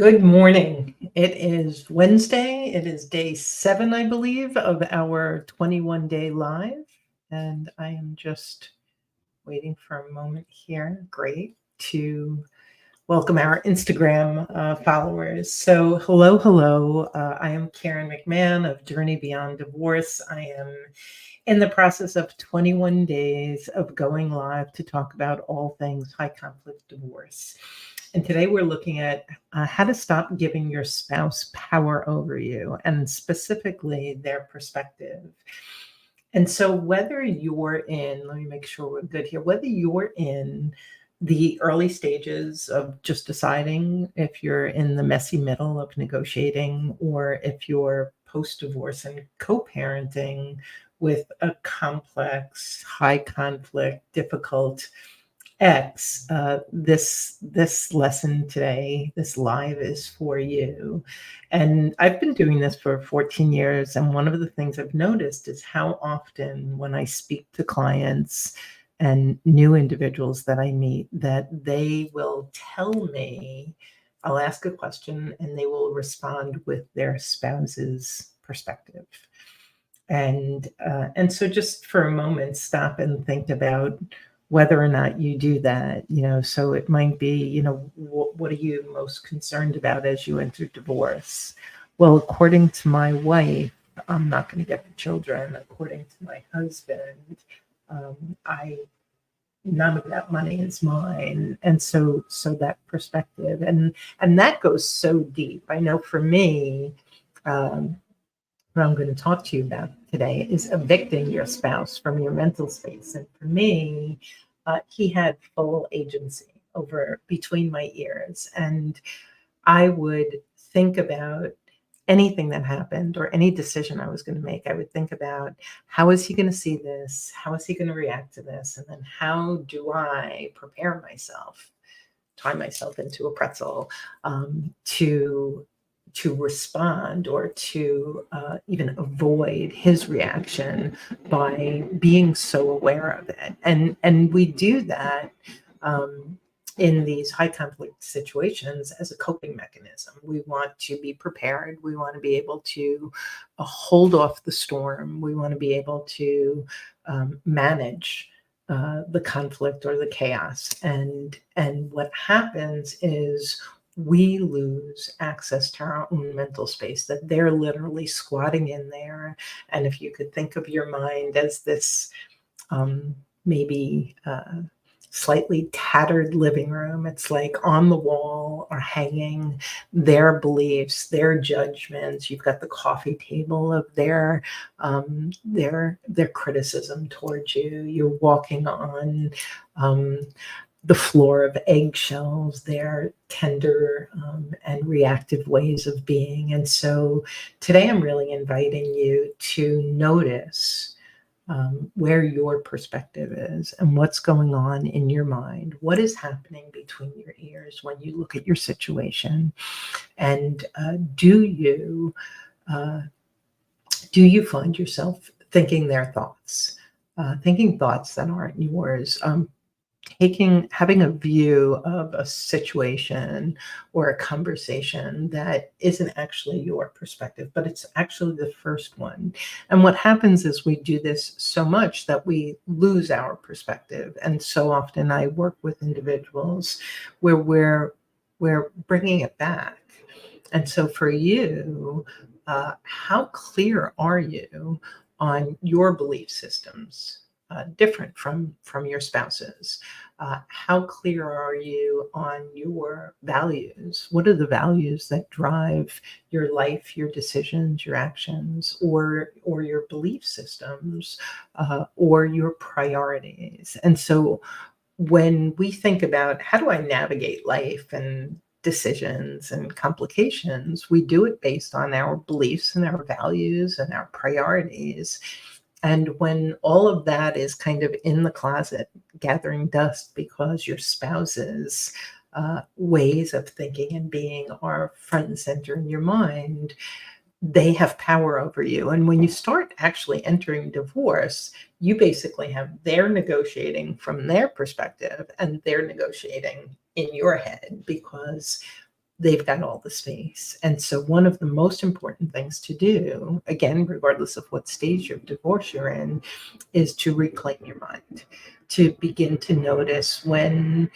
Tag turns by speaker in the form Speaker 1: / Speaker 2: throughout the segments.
Speaker 1: Good morning. It is Wednesday. It is day 7, I believe, of our 21-day live. And I am just waiting for a moment here. Great. To welcome our Instagram followers. So, hello, hello. I am Karen McMahon of Journey Beyond Divorce. I am in the process of 21 days of going live to talk about all things high conflict divorce. And today we're looking at how to stop giving your spouse power over you, and specifically their perspective. And so, whether you're in, let me make sure we're good here, whether you're in the early stages of just deciding, if you're in the messy middle of negotiating, or if you're post divorce and co parenting with a complex, high conflict, difficult X, this lesson today, this live is for you. And I've been doing this for 14 years, and one of the things I've noticed is how often when I speak to clients and new individuals that I meet, that they will tell me, I'll ask a question and they will respond with their spouse's perspective. And so just for a moment, stop and think about whether or not you do that. So it might be, what are you most concerned about as you enter divorce? Well, according to my wife, I'm not going to get the children. According to my husband, I none of that money is mine. And so that perspective, and that goes so deep. I know for me, what I'm going to talk to you about today is evicting your spouse from your mental space. And for me, he had full agency over between my ears. And I would think about anything that happened or any decision I was going to make. I would think about, how is he going to see this? How is he going to react to this? And then how do I prepare myself, tie myself into a pretzel, to respond, or to even avoid his reaction by being so aware of it. And we do that in these high conflict situations as a coping mechanism. We want to be prepared. We want to be able to hold off the storm. We want to be able to manage the conflict or the chaos. And what happens is we lose access to our own mental space, that they're literally squatting in there. And if you could think of your mind as this maybe slightly tattered living room, it's like on the wall are hanging their beliefs, their judgments. You've got the coffee table of their criticism towards you. You're walking on the floor of eggshells, their tender and reactive ways of being. And so today I'm really inviting you to notice where your perspective is and what's going on in your mind. What is happening between your ears when you look at your situation? And do you find yourself thinking their thoughts, thinking thoughts that aren't yours? Having a view of a situation or a conversation that isn't actually your perspective, but it's actually the first one. And what happens is we do this so much that we lose our perspective. And so often I work with individuals where we're bringing it back. And so for you, how clear are you on your belief systems? Different from your spouse's. How clear are you on your values? What are the values that drive your life, your decisions, your actions, or your belief systems, or your priorities? And so when we think about, how do I navigate life and decisions and complications, we do it based on our beliefs and our values and our priorities. And when all of that is kind of in the closet, gathering dust because your spouse's ways of thinking and being are front and center in your mind, they have power over you. And when you start actually entering divorce, you basically have their negotiating from their perspective and they're negotiating in your head, because they've got all the space. And so one of the most important things to do, again, regardless of what stage of divorce you're in, is to reclaim your mind, to begin to notice when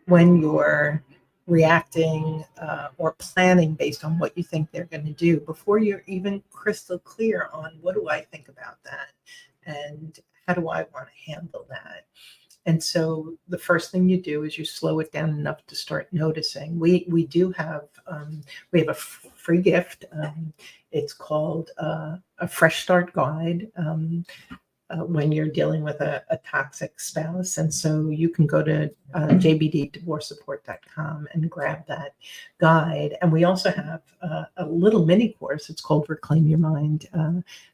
Speaker 1: you're reacting or planning based on what you think they're going to do before you're even crystal clear on what do I think about that and how do I want to handle that. And so the first thing you do is you slow it down enough to start noticing. We do have we have a free gift. It's called a Fresh Start Guide. When you're dealing with a toxic spouse. And so you can go to jbddivorcesupport.com and grab that guide. And we also have a little mini course. It's called Reclaim Your Mind,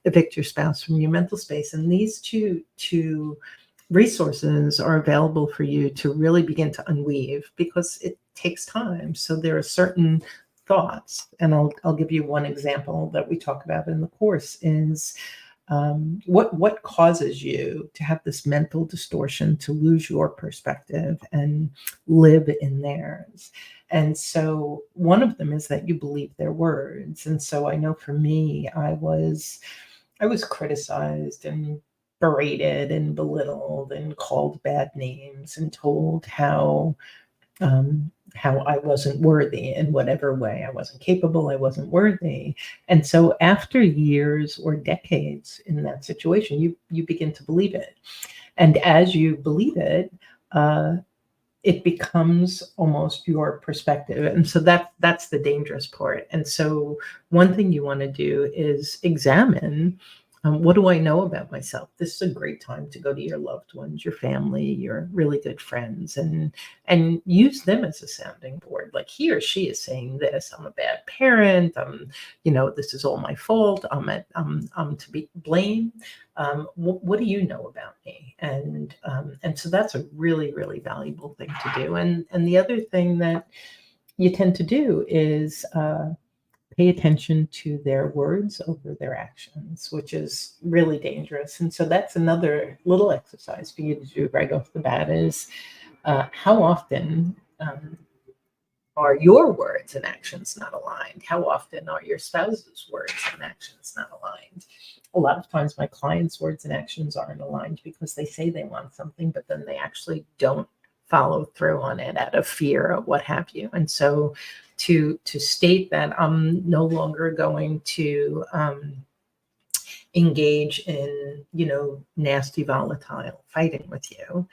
Speaker 1: Evict Your Spouse from Your Mental Space. And these two resources are available for you to really begin to unweave because it takes time. So there are certain thoughts, and I'll give you one example that we talk about in the course is what causes you to have this mental distortion, to lose your perspective and live in theirs. And so one of them is that you believe their words. And so I know for me, I was criticized and berated and belittled and called bad names and told how I wasn't worthy in whatever way. I wasn't capable, I wasn't worthy. And so after years or decades in that situation, you begin to believe it. And as you believe it, it becomes almost your perspective. And so that's the dangerous part. And so one thing you want to do is examine, what do I know about myself? This is a great time to go to your loved ones, your family, your really good friends, and use them as a sounding board. Like he or she is saying this: I'm a bad parent. This is all my fault. I'm to be blamed. What do you know about me? And so that's a really, really valuable thing to do. And the other thing that you tend to do is pay attention to their words over their actions, which is really dangerous. And so that's another little exercise for you to do right off the bat is how often are your words and actions not aligned? How often are your spouse's words and actions not aligned? A lot of times my clients' words and actions aren't aligned because they say they want something, but then they actually don't follow through on it out of fear or what have you. And so to state that I'm no longer going to engage in, nasty, volatile fighting with you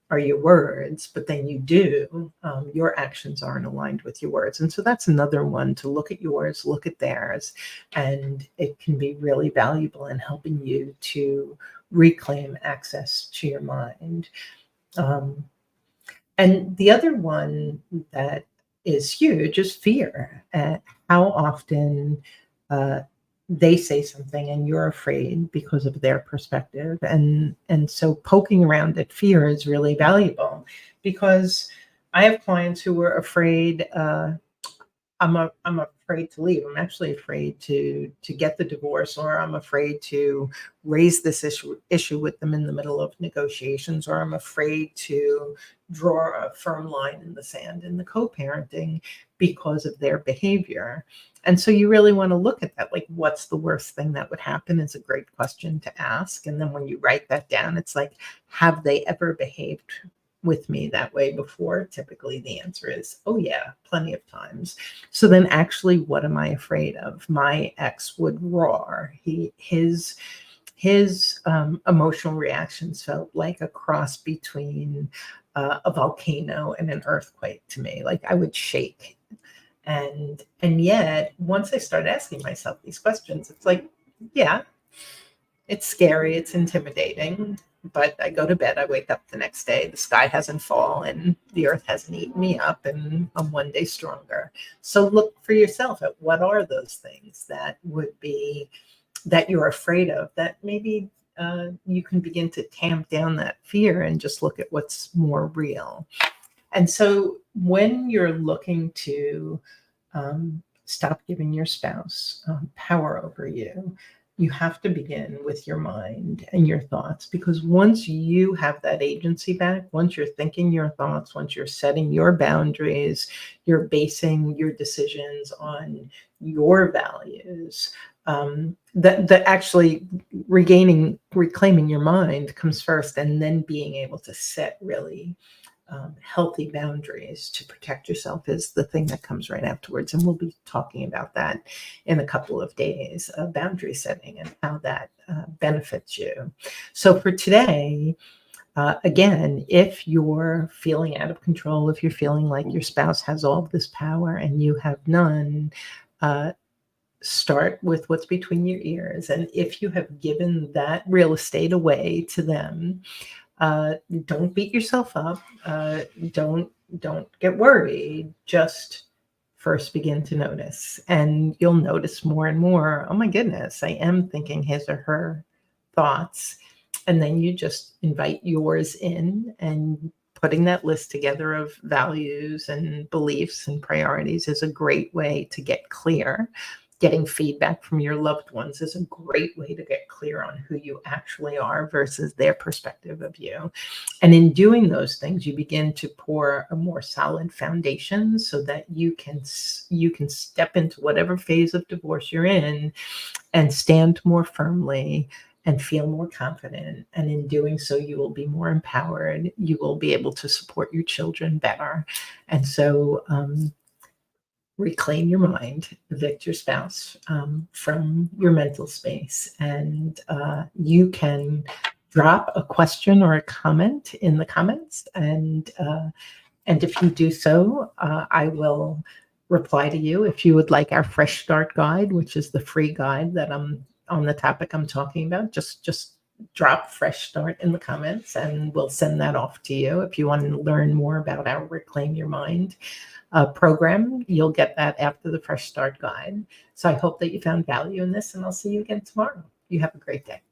Speaker 1: are your words, but then you do, your actions aren't aligned with your words. And so that's another one to look at yours, look at theirs, and it can be really valuable in helping you to reclaim access to your mind. And the other one that is huge is fear. How often they say something and you're afraid because of their perspective. And so poking around at fear is really valuable because I have clients who were afraid. I'm afraid to leave. I'm actually afraid to get the divorce, or I'm afraid to raise this issue with them in the middle of negotiations, or I'm afraid to draw a firm line in the sand in the co-parenting because of their behavior. And so you really want to look at that. Like, what's the worst thing that would happen is a great question to ask. And then when you write that down, it's like, have they ever behaved with me that way before? Typically the answer is, oh yeah, plenty of times. So then actually, what am I afraid of? My ex would roar. His emotional reactions felt like a cross between a volcano and an earthquake to me. Like I would shake. And yet once I started asking myself these questions, it's like, yeah, it's scary, it's intimidating, but I go to bed, I wake up the next day, the sky hasn't fallen, the earth hasn't eaten me up, and I'm one day stronger. So look for yourself at what are those things that would be, that you're afraid of, that maybe you can begin to tamp down that fear and just look at what's more real. And so when you're looking to stop giving your spouse power over you, you have to begin with your mind and your thoughts, because once you have that agency back, once you're thinking your thoughts, once you're setting your boundaries, you're basing your decisions on your values, that actually reclaiming your mind comes first, and then being able to set really healthy boundaries to protect yourself is the thing that comes right afterwards. And we'll be talking about that in a couple of days, boundary setting and how that benefits you. So for today, again, if you're feeling out of control, if you're feeling like your spouse has all of this power and you have none, start with what's between your ears. And if you have given that real estate away to them, don't beat yourself up. Don't get worried. Just first begin to notice, and you'll notice more and more. Oh my goodness, I am thinking his or her thoughts, and then you just invite yours in, and putting that list together of values and beliefs and priorities is a great way to get clear. Getting feedback from your loved ones is a great way to get clear on who you actually are versus their perspective of you. And in doing those things, you begin to pour a more solid foundation so that you can step into whatever phase of divorce you're in and stand more firmly and feel more confident. And in doing so, you will be more empowered. You will be able to support your children better. And so, reclaim your mind, evict your spouse from your mental space. And you can drop a question or a comment in the comments. And if you do so, I will reply to you. If you would like our Fresh Start Guide, which is the free guide that I'm on the topic I'm talking about, just drop Fresh Start in the comments and we'll send that off to you. If you want to learn more about our Reclaim Your Mind program, you'll get that after the Fresh Start Guide. So I hope that you found value in this, and I'll see you again tomorrow. You have a great day.